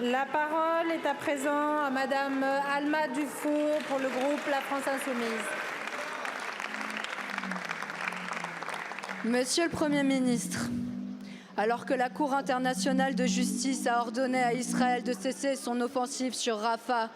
La parole est à présent à Madame Alma Dufour pour le groupe La France Insoumise. Monsieur le Premier ministre, alors que la Cour internationale de justice a ordonné à Israël de cesser son offensive sur Rafah,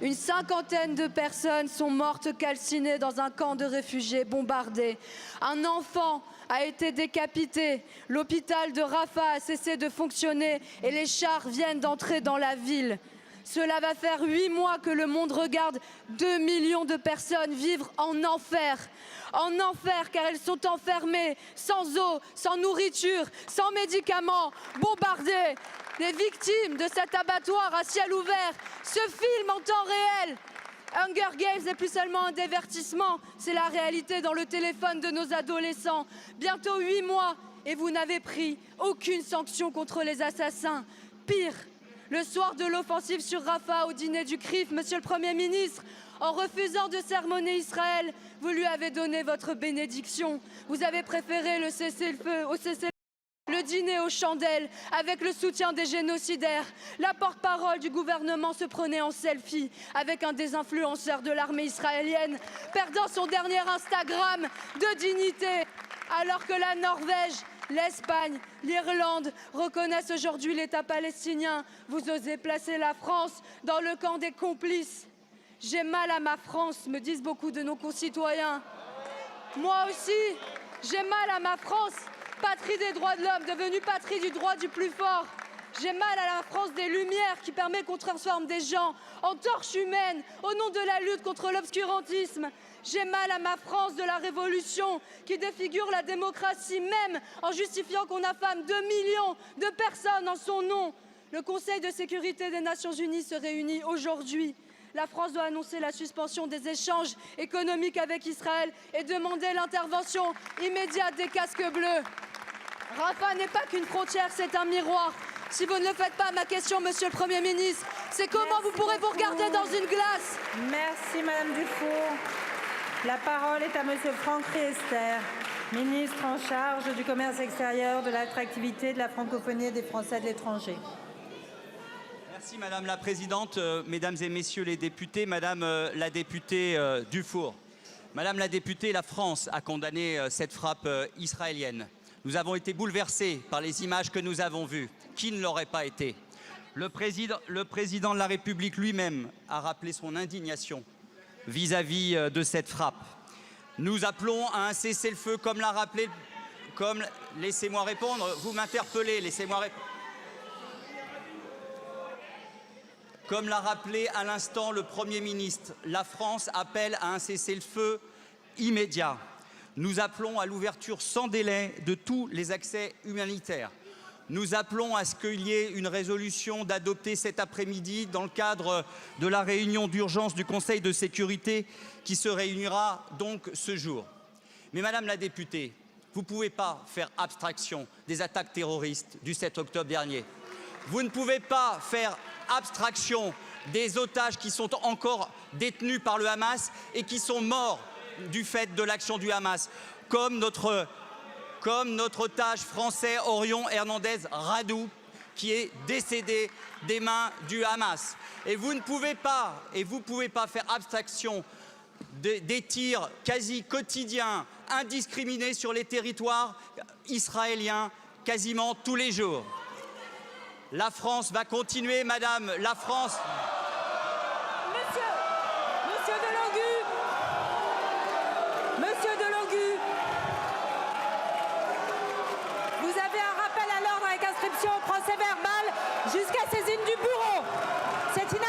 une cinquantaine de personnes sont mortes calcinées dans un camp de réfugiés bombardé. Un enfant a été décapité. L'hôpital de Rafah a cessé de fonctionner et les chars viennent d'entrer dans la ville. Cela va faire 8 mois que le monde regarde 2 millions de personnes vivre en enfer. En enfer car elles sont enfermées, sans eau, sans nourriture, sans médicaments, bombardées. Les victimes de cet abattoir à ciel ouvert se filment en temps réel. Hunger Games n'est plus seulement un divertissement, c'est la réalité dans le téléphone de nos adolescents. Bientôt 8 mois et vous n'avez pris aucune sanction contre les assassins. Pire, le soir de l'offensive sur Rafah au dîner du CRIF, Monsieur le Premier ministre, en refusant de sermonner Israël, vous lui avez donné votre bénédiction. Vous avez préféré le cessez-le-feu au cessez-le-feu. Le dîner aux chandelles avec le soutien des génocidaires. La porte-parole du gouvernement se prenait en selfie avec un des influenceurs de l'armée israélienne, perdant son dernier Instagram de dignité, alors que la Norvège, l'Espagne, l'Irlande reconnaissent aujourd'hui l'État palestinien. Vous osez placer la France dans le camp des complices. J'ai mal à ma France, me disent beaucoup de nos concitoyens. Moi aussi, j'ai mal à ma France. Patrie des droits de l'homme, devenue patrie du droit du plus fort. J'ai mal à la France des Lumières qui permet qu'on transforme des gens en torches humaines au nom de la lutte contre l'obscurantisme. J'ai mal à ma France de la Révolution qui défigure la démocratie même en justifiant qu'on affame 2 millions de personnes en son nom. Le Conseil de sécurité des Nations Unies se réunit aujourd'hui. La France doit annoncer la suspension des échanges économiques avec Israël et demander l'intervention immédiate des casques bleus. Rafah n'est pas qu'une frontière, c'est un miroir. Si vous ne le faites pas, ma question, Monsieur le Premier ministre, c'est comment vous pourrez vous regarder dans une glace? Merci Madame Dufour. La parole est à Monsieur Franck Riester, ministre en charge du commerce extérieur, de l'attractivité, de la francophonie et des Français de l'étranger. Merci Madame la Présidente, Mesdames et Messieurs les députés, Madame la députée Dufour. Madame la députée, la France a condamné cette frappe israélienne. Nous avons été bouleversés par les images que nous avons vues. Qui ne l'aurait pas été? Le président de la République lui-même a rappelé son indignation vis-à-vis de cette frappe. Nous appelons à un cessez-le-feu comme l'a rappelé, laissez-moi répondre, vous m'interpellez, laissez-moi répondre. Comme l'a rappelé à l'instant le Premier ministre, la France appelle à un cessez-le-feu immédiat. Nous appelons à l'ouverture sans délai de tous les accès humanitaires. Nous appelons à ce qu'il y ait une résolution d'adopter cet après-midi dans le cadre de la réunion d'urgence du Conseil de sécurité qui se réunira donc ce jour. Mais Madame la députée, vous ne pouvez pas faire abstraction des attaques terroristes du 7 octobre dernier. Vous ne pouvez pas faire abstraction des otages qui sont encore détenus par le Hamas et qui sont morts du fait de l'action du Hamas, comme notre otage français Orion Hernandez Radou, qui est décédé des mains du Hamas. Et vous ne pouvez pas, faire abstraction des tirs quasi quotidiens, indiscriminés sur les territoires israéliens, quasiment tous les jours. La France va continuer, Madame, la France... Monsieur Delogu, vous avez un rappel à l'ordre avec inscription au procès verbal jusqu'à saisine du bureau. C'est inacceptable.